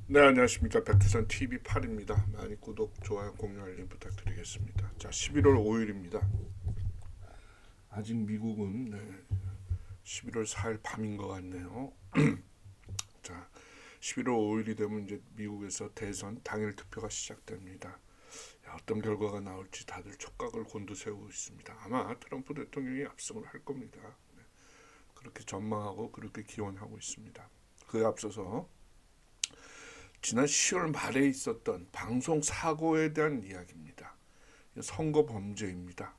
네, 안녕하십니까. 백두산 TV8입니다. 많이 구독, 좋아요, 공유, 알림 부탁드리겠습니다. 자, 11월 5일입니다. 아직 미국은 11월 4일 밤인 것 같네요. 자, 11월 5일이 되면 이제 미국에서 대선 당일 투표가 시작됩니다. 어떤 결과가 나올지 다들 촉각을 곤두세우고 있습니다. 아마 트럼프 대통령이 압승을 할 겁니다. 그렇게 전망하고 그렇게 기원하고 있습니다. 그에 앞서서 지난 10월 말에 있었던 방송 사고에 대한 이야기입니다. 선거 범죄입니다.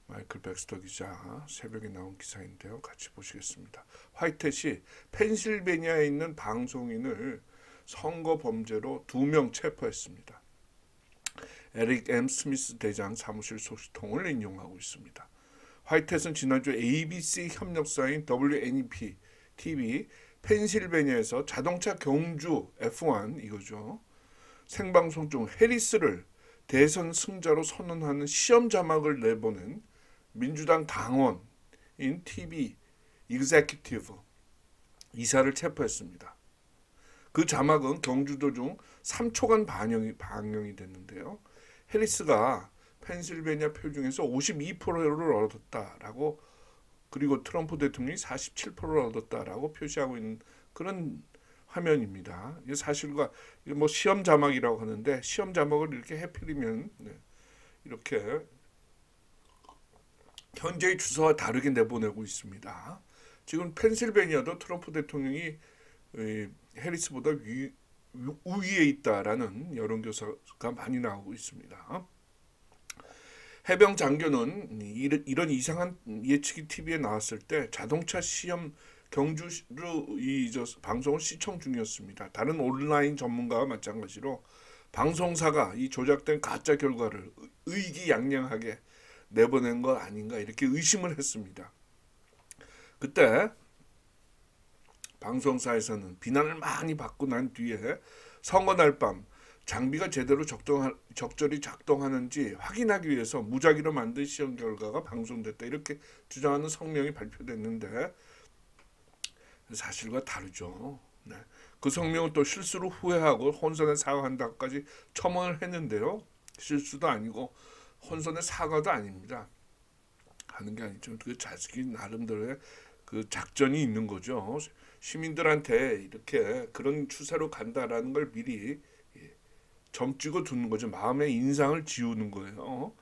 마이클 백스터 기자 새벽에 나온 기사인데요. 같이 보시겠습니다. 화이트시 펜실베니아에 있는 방송인을 선거 범죄로 2명 체포했습니다. 에릭 M. 스미스 대장 사무실 소식통을 인용하고 있습니다. 화이트는 지난주 ABC 협력사인 WNEP TV 펜실베니아에서 자동차 경주 F1 이거죠. 생방송 중 해리스를 대선 승자로 선언하는 시험 자막을 내보낸 민주당 당원인 TV 이그제큐티브 이사를 체포했습니다. 그 자막은 경주도 중 3초간 방영이 됐는데요. 해리스가 펜실베니아 표 중에서 52%를 얻었다라고, 그리고 트럼프 대통령이 47%를 얻었다라고 표시하고 있는 그런 화면입니다. 이 사실과 뭐 시험 자막이라고 하는데, 시험 자막을 이렇게 해필이면 이렇게 현재의 주소와 다르게 내보내고 있습니다. 지금 펜실베니아도 트럼프 대통령이 해리스보다 우위에 있다라는 여론조사가 많이 나오고 있습니다. 해병 장교는 이런 이상한 예측이 TV에 나왔을 때 자동차 시험 경주로 방송을 시청 중이었습니다. 다른 온라인 전문가와 마찬가지로 방송사가 이 조작된 가짜 결과를 의기양양하게 내보낸 것 아닌가 이렇게 의심을 했습니다. 그때 방송사에서는 비난을 많이 받고 난 뒤에 선거 날 밤 장비가 제대로 적절히 작동하는지 확인하기 위해서 무작위로 만든 시험 결과가 방송됐다 이렇게 주장하는 성명이 발표됐는데 사실과 다르죠. 네. 그 성명은 또 실수로 후회하고 혼선에 사과한다까지 첨언을 했는데요. 실수도 아니고 혼선의 사과도 아닙니다. 하는 게 아니죠. 그 자식이 나름대로의 그 작전이 있는 거죠. 시민들한테 이렇게 그런 추세로 간다라는 걸 미리 점찍어 두는 거죠. 마음의 인상을 지우는 거예요.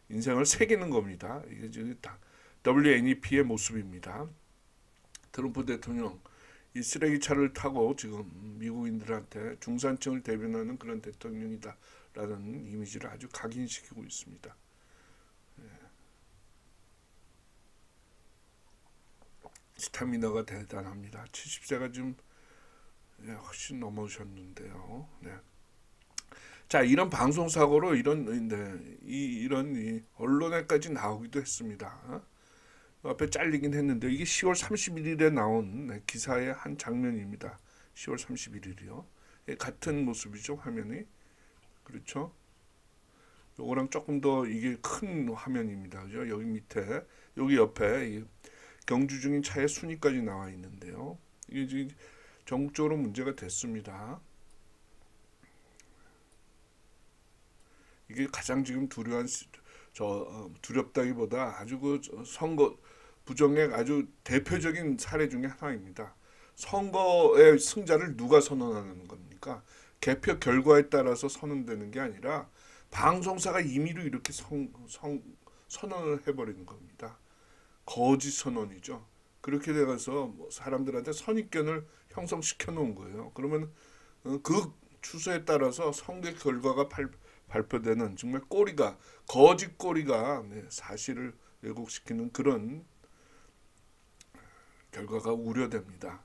인상을 새기는 겁니다. 이게 지금 WNEP의 모습입니다. 트럼프 대통령 이 쓰레기차를 타고 지금 미국인들한테 중산층을 대변하는 그런 대통령이다라는 이미지를 아주 각인시키고 있습니다. 스태미너가 대단합니다. 70세가 지금 훨씬 넘으셨는데요. 네. 자, 이런 방송 사고로 이런 언론에까지 나오기도 했습니다. 앞에 잘리긴 했는데 이게 10월 31일에 나온 기사의 한 장면입니다. 10월 31일이요. 같은 모습이죠, 화면이. 그렇죠? 요거랑 조금 더 이게 큰 화면입니다. 그죠? 여기 밑에, 여기 옆에 경주 중인 차의 순위까지 나와 있는데요. 이게 지금 전국적으로 문제가 됐습니다. 이게 가장 지금 두렵다기보다 아주 그 선거 부정의 아주 대표적인 사례 중에 하나입니다. 선거의 승자를 누가 선언하는 겁니까? 개표 결과에 따라서 선언되는 게 아니라 방송사가 임의로 이렇게 선언을 해버리는 겁니다. 거짓 선언이죠. 그렇게 돼가서 뭐 사람들한테 선입견을 형성시켜 놓은 거예요. 그러면 그 추세에 따라서 선거 결과가 발표되는 정말 거짓 꼬리가 사실을 왜곡시키는 그런 결과가 우려됩니다.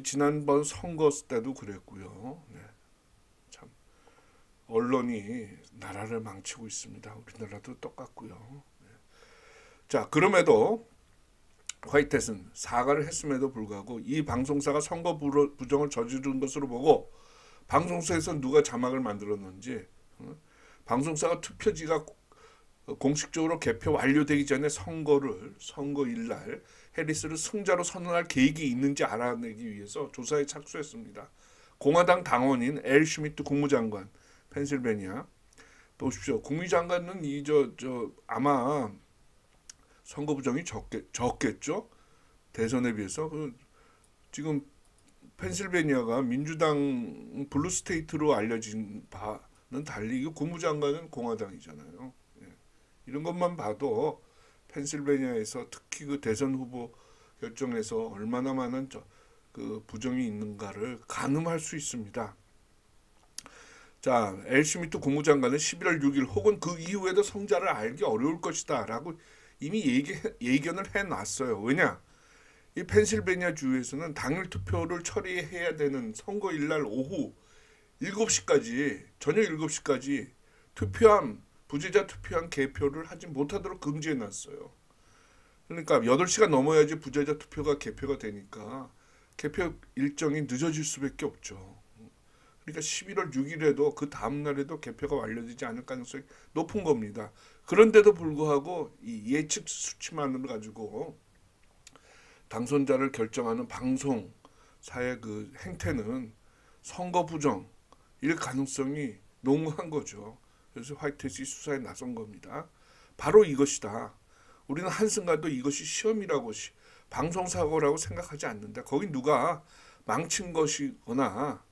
지난번 선거 때도 그랬고요. 참 언론이 나라를 망치고 있습니다. 우리나라도 똑같고요. 자, 그럼에도 화이트는 사과를 했음에도 불구하고 이 방송사가 선거 부정을 저지른 것으로 보고 방송사에서 누가 자막을 만들었는지, 방송사가 투표지가 공식적으로 개표 완료되기 전에 선거일 날 해리스를 승자로 선언할 계획이 있는지 알아내기 위해서 조사에 착수했습니다. 공화당 당원인 엘 슈미트 국무장관, 펜실베니아. 보십시오. 국무장관은 아마 선거 부정이 적겠죠. 대선에 비해서. 지금 펜실베니아가 민주당 블루 스테이트로 알려진 바는 달리 국무장관은 공화당이잖아요. 예. 이런 것만 봐도 펜실베니아에서 특히 그 대선 후보 결정에서 얼마나 많은 그 부정이 있는가를 가늠할 수 있습니다. 자, 엘 슈미트 국무장관은 11월 6일 혹은 그 이후에도 성자를 알기 어려울 것이다 라고 이미 예견을 해놨어요. 왜냐? 이 펜실베니아 주에서는 당일 투표를 처리해야 되는 선거일날 오후 7시까지 저녁 7시까지 부재자 투표한 개표를 하지 못하도록 금지해놨어요. 그러니까 8시가 넘어야지 부재자 투표가 개표가 되니까 개표 일정이 늦어질 수밖에 없죠. 그러니까 11월 6일에도 그 다음 날에도 개표가 완료되지 않을 가능성이 높은 겁니다. 그런데도 불구하고 이 예측 수치만을 가지고 당선자를 결정하는 방송사의 그 행태는 선거 부정일 가능성이 농후한 거죠. 그래서 화이트햇이 수사에 나선 겁니다. 바로 이것이다. 우리는 한순간도 이것이 시험이라고 방송사고라고 생각하지 않는다. 거기 누가 망친 것이거나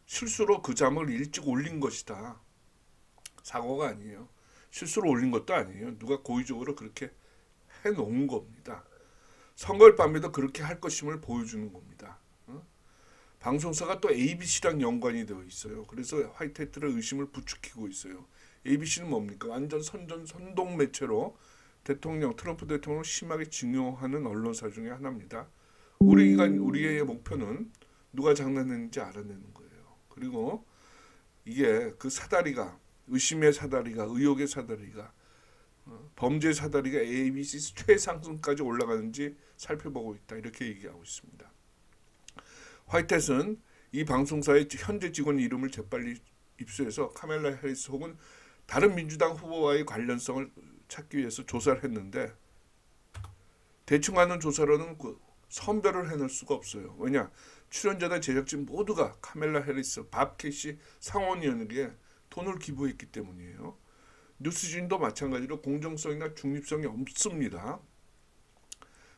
실수로 그 잠을 일찍 올린 것이다. 사고가 아니에요. 실수로 올린 것도 아니에요. 누가 고의적으로 그렇게 해놓은 겁니다. 선거일 밤에도 그렇게 할 것임을 보여주는 겁니다. 방송사가 또 ABC랑 연관이 되어 있어요. 그래서 화이트햇들의 의심을 부추기고 있어요. ABC는 뭡니까? 완전 선동 매체로 트럼프 대통령을 심하게 증오하는 언론사 중에 하나입니다. 우리의 목표는 누가 장난했는지 알아내는 거예요. 그리고 이게 그 사다리가 의심의 사다리가 의혹의 사다리가 범죄 사다리가 ABC 최상승까지 올라가는지 살펴보고 있다. 이렇게 얘기하고 있습니다. 화이트햇은 이 방송사의 현재 직원 이름을 재빨리 입수해서 카멜라 해리스 혹은 다른 민주당 후보와의 관련성을 찾기 위해서 조사를 했는데 대충 하는 조사로는 선별을 해낼 수가 없어요. 왜냐? 출연자나 제작진 모두가 카멜라 해리스, 밥 캐시 상원의원에게 돈을 기부했기 때문이에요. 뉴스진도 마찬가지로 공정성이나 중립성이 없습니다.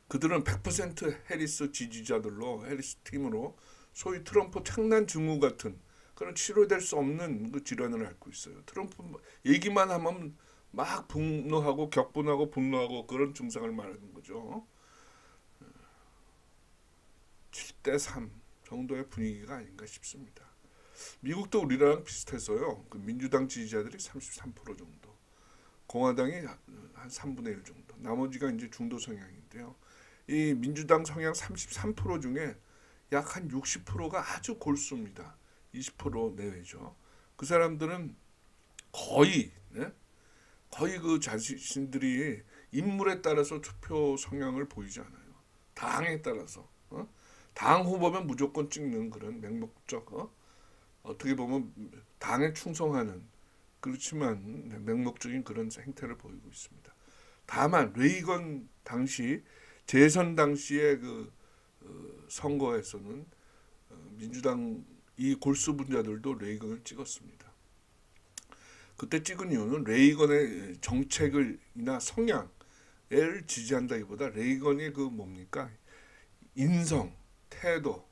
그들은 100% 해리스 지지자들로 해리스 팀으로 소위 트럼프 창난 증후 같은 그런 치료될 수 없는 그 질환을 앓고 있어요. 트럼프 얘기만 하면 막 분노하고 격분하고 분노하고 그런 증상을 말하는 거죠. 7대3 정도의 분위기가 아닌가 싶습니다. 미국도 우리랑 비슷해서요. 그 민주당 지지자들이 33% 정도, 공화당이 한 3분의 1 정도, 나머지가 이제 중도 성향인데요. 이 민주당 성향 33% 중에 약 한 60%가 아주 골수입니다. 20% 내외죠. 그 사람들은 거의 그 자신들이 인물에 따라서 투표 성향을 보이지 않아요. 당에 따라서 당 후보면 무조건 찍는 그런 맹목적 어떻게 보면 당에 충성하는 그렇지만 맹목적인 그런 행태를 보이고 있습니다. 다만 레이건 당시 재선 당시의 그 선거에서는 민주당 이 골수 분자들도 레이건을 찍었습니다. 그때 찍은 이유는 레이건의 정책을이나 성향을 지지한다기보다 레이건의 그 뭡니까 인성, 태도,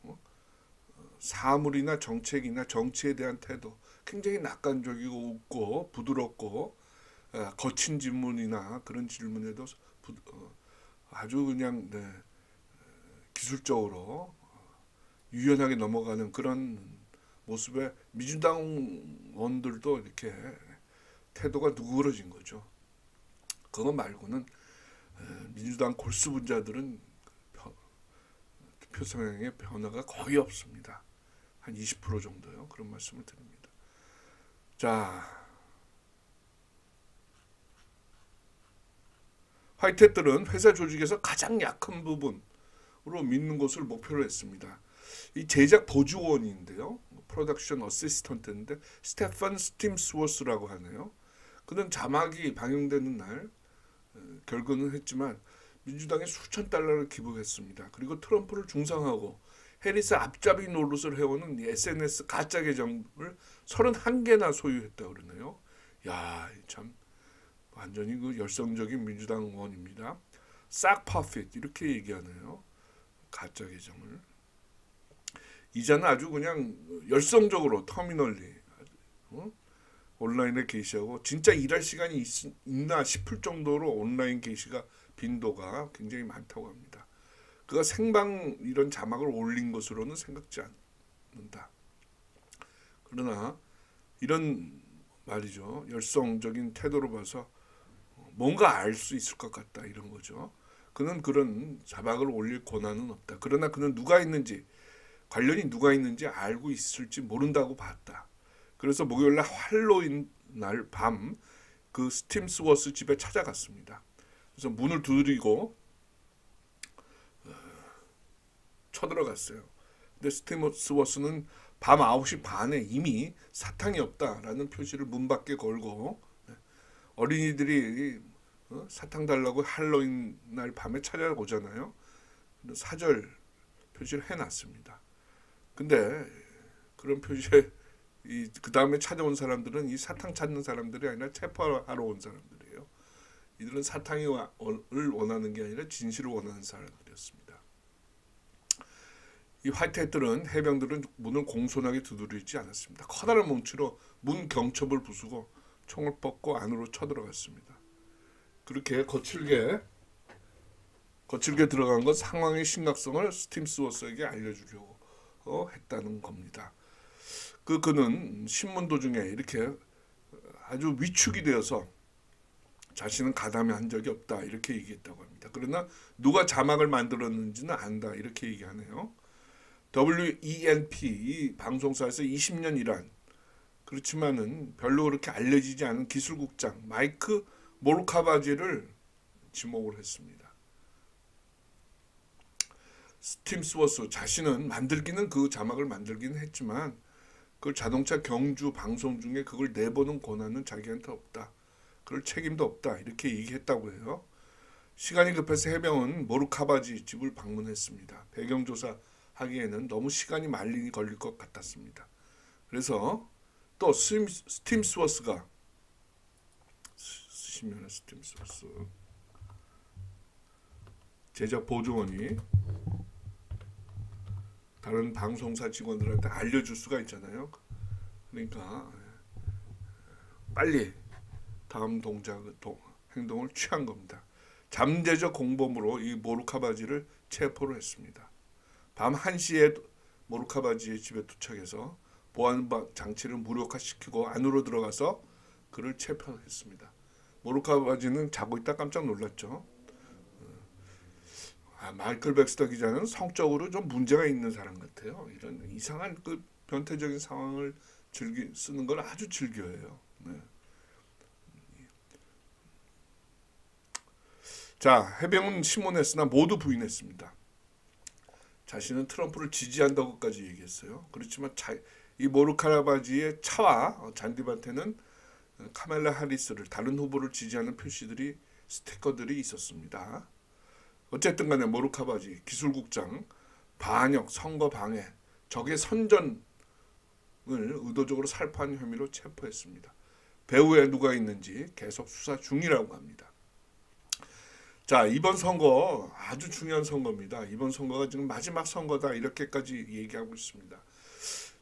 사물이나 정책이나 정치에 대한 태도 굉장히 낙관적이고 웃고 부드럽고 거친 질문이나 그런 질문에도 아주 그냥 기술적으로 유연하게 넘어가는 그런 모습에 민주당원들도 이렇게 태도가 누그러진 거죠. 그거 말고는 민주당 골수 분자들은 투표 성향의 변화가 거의 없습니다. 한 20% 정도요. 그런 말씀을 드립니다. 자, 화이트햇들은 회사 조직에서 가장 약한 부분으로 믿는 것을 목표로 했습니다. 이 제작 보조원인데요. 프로덕션 어시스턴트인데 스테판 스팀스워스라고 하네요. 그는 자막이 방영되는 날 결근은 했지만 민주당에 수천 달러를 기부했습니다. 그리고 트럼프를 중상하고 해리스 앞잡이 노릇을 해오는 SNS 가짜 계정을 31개나 소유했다 그러네요. 야, 참 완전히 그 열성적인 민주당 의원입니다. 싹 퍼핏 이렇게 얘기하네요. 가짜 계정을. 이자는 아주 그냥 열성적으로 터미널리 온라인에 게시하고 진짜 일할 시간이 있나 싶을 정도로 온라인 게시가 빈도가 굉장히 많다고 합니다. 그가 생방 이런 자막을 올린 것으로는 생각지 않는다. 그러나 이런 말이죠. 열성적인 태도로 봐서 뭔가 알 수 있을 것 같다 이런 거죠. 그는 그런 자막을 올릴 권한은 없다. 그러나 그는 관련이 누가 있는지 알고 있을지 모른다고 봤다. 그래서 목요일날 할로윈 날 밤 그 스팀스워스 집에 찾아갔습니다. 그래서 문을 두드리고 쳐들어갔어요. 근데 스팀스워스는 밤 9시 반에 이미 사탕이 없다라는 표시를 문 밖에 걸고 어린이들이 사탕 달라고 할로윈 날 밤에 찾아오잖아요. 사절 표시를 해놨습니다. 근데 그런 표시에 그 다음에 찾아온 사람들은 이 사탕 찾는 사람들이 아니라 체포하러 온 사람들이에요. 이들은 사탕을 원하는 게 아니라 진실을 원하는 사람들이었습니다. 이 해병들은 문을 공손하게 두드리지 않았습니다. 커다란 뭉치로 문 경첩을 부수고 총을 뻗고 안으로 쳐들어갔습니다. 그렇게 거칠게 들어간 건 상황의 심각성을 스팀스워스에게 알려주려고 했다는 겁니다. 그는 신문 도중에 이렇게 아주 위축이 되어서 자신은 가담을 한 적이 없다 이렇게 얘기했다고 합니다. 그러나 누가 자막을 만들었는지는 안다 이렇게 얘기하네요. WENP 이 방송사에서 20년 일한 그렇지만은 별로 그렇게 알려지지 않은 기술국장 마이크 모르카바지를 지목을 했습니다. 스팀스워스 자신은 그 자막을 만들기는 했지만 그 자동차 경주 방송 중에 그걸 내보는 권한은 자기한테 없다. 그럴 책임도 없다. 이렇게 얘기했다고 해요. 시간이 급해서 해병은 모르카바지 집을 방문했습니다. 배경조사 하기에는 너무 시간이 많이 걸릴 것 같았습니다. 그래서 또 스팀스워스가 쓰시면 스팀스워스 제작 보조원이 다른 방송사 직원들한테 알려줄 수가 있잖아요. 그러니까 빨리 다음 행동을 취한 겁니다. 잠재적 공범으로 이 모르카바지를 체포를 했습니다. 밤 1시에 모르카바지의 집에 도착해서 보안 장치를 무력화시키고 안으로 들어가서 그를 체포했습니다. 모르카바지는 자고 있다 깜짝 놀랐죠. 마이클 백스터 기자는 성적으로 좀 문제가 있는 사람 같아요. 이런 이상한 그 변태적인 상황을 쓰는 걸 아주 즐겨해요. 네. 자, 해병은 신문했으나 모두 부인했습니다. 자신은 트럼프를 지지한다고까지 얘기했어요. 그렇지만 이 모르카바지의 차와 잔디밭에는 카멜라 하리스를 다른 후보를 지지하는 스티커들이 있었습니다. 어쨌든 간에 모르카바지 기술국장 반역, 선거 방해, 적의 선전을 의도적으로 살포한 혐의로 체포했습니다. 배후에 누가 있는지 계속 수사 중이라고 합니다. 자, 이번 선거 아주 중요한 선거입니다. 이번 선거가 지금 마지막 선거다 이렇게까지 얘기하고 있습니다.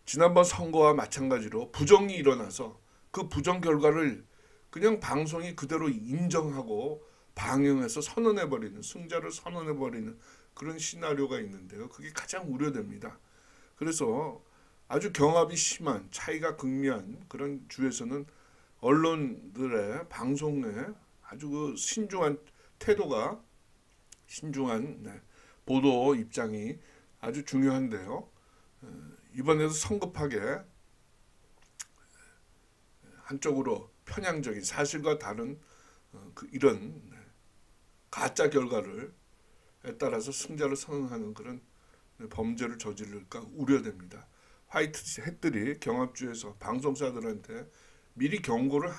지난번 선거와 마찬가지로 부정이 일어나서 그 부정 결과를 그냥 방송이 그대로 인정하고 방영해서 승자를 선언해버리는 그런 시나리오가 있는데요. 그게 가장 우려됩니다. 그래서 아주 경합이 심한 차이가 극명한 그런 주에서는 언론들의 방송에 아주 그 신중한 보도 입장이 아주 중요한데요. 이번에도 성급하게 한쪽으로 편향적인 사실과 다른 이런 가짜 결과를 따라서 승자를 선언하는 그런 범죄를 저지를까 우려됩니다. 화이트 햇들이 경합주에서 방송사들한테 미리 경고를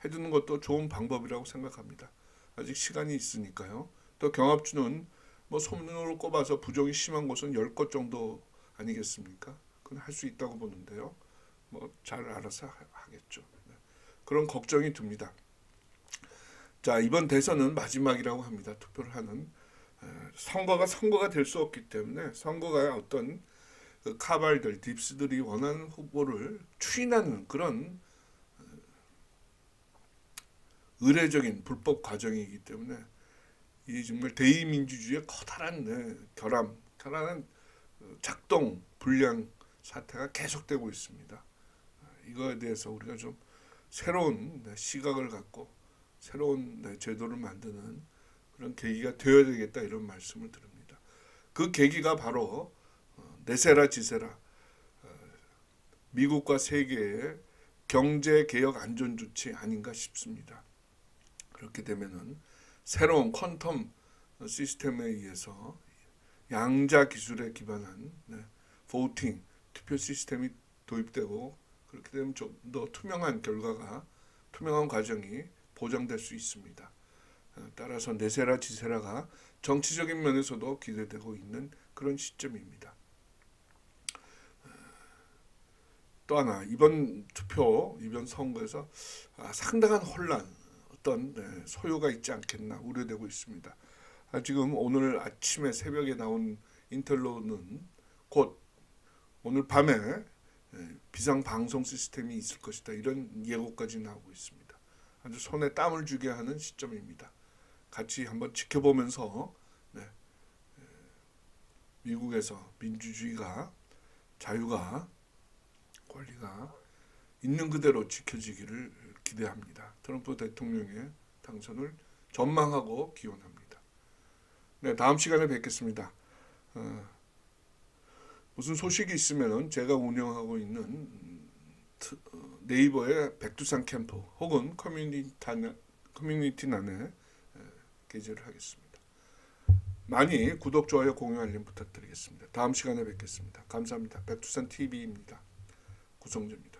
해두는 것도 좋은 방법이라고 생각합니다. 아직 시간이 있으니까요. 또 경합주는 뭐 소문으로 꼽아서 부정이 심한 곳은 10곳 정도 아니겠습니까? 그건 할 수 있다고 보는데요. 뭐 잘 알아서 하겠죠. 네. 그런 걱정이 듭니다. 자, 이번 대선은 마지막이라고 합니다. 투표를 하는. 선거가 될 수 없기 때문에 선거가 어떤 그 카발들, 딥스들이 원하는 후보를 추인하는 그런 의례적인 불법 과정이기 때문에 이 정말 대의민주주의의 커다란 결함, 작동 불량 사태가 계속되고 있습니다. 이거에 대해서 우리가 좀 새로운 시각을 갖고 새로운 제도를 만드는 그런 계기가 되어야 되겠다, 이런 말씀을 드립니다. 그 계기가 바로 네세라 지세라, 미국과 세계의 경제개혁 안전조치 아닌가 싶습니다. 그렇게 되면은 새로운 퀀텀 시스템에 의해서 양자 기술에 기반한 보팅, 투표 시스템이 도입되고, 그렇게 되면 좀 더 투명한 과정이 보장될 수 있습니다. 따라서 네세라 지세라가 정치적인 면에서도 기대되고 있는 그런 시점입니다. 또 하나, 이번 선거에서 상당한 혼란, 어떤 소요가 있지 않겠나 우려되고 있습니다. 지금 오늘 아침에 새벽에 나온 인텔로는 곧 오늘 밤에 비상 방송 시스템이 있을 것이다, 이런 예고까지 나오고 있습니다. 아주 손에 땀을 쥐게 하는 시점입니다. 같이 한번 지켜보면서 미국에서 민주주의가, 자유가, 권리가 있는 그대로 지켜지기를 기대합니다. 트럼프 대통령의 당선을 전망하고 기원합니다. 네, 다음 시간에 뵙겠습니다. 무슨 소식이 있으면 제가 운영하고 있는 네이버의 백두산 캠프 혹은 커뮤니티란에 게재를 하겠습니다. 많이 구독, 좋아요, 공유, 알림 부탁드리겠습니다. 다음 시간에 뵙겠습니다. 감사합니다. 백두산 TV입니다. 구성재입니다.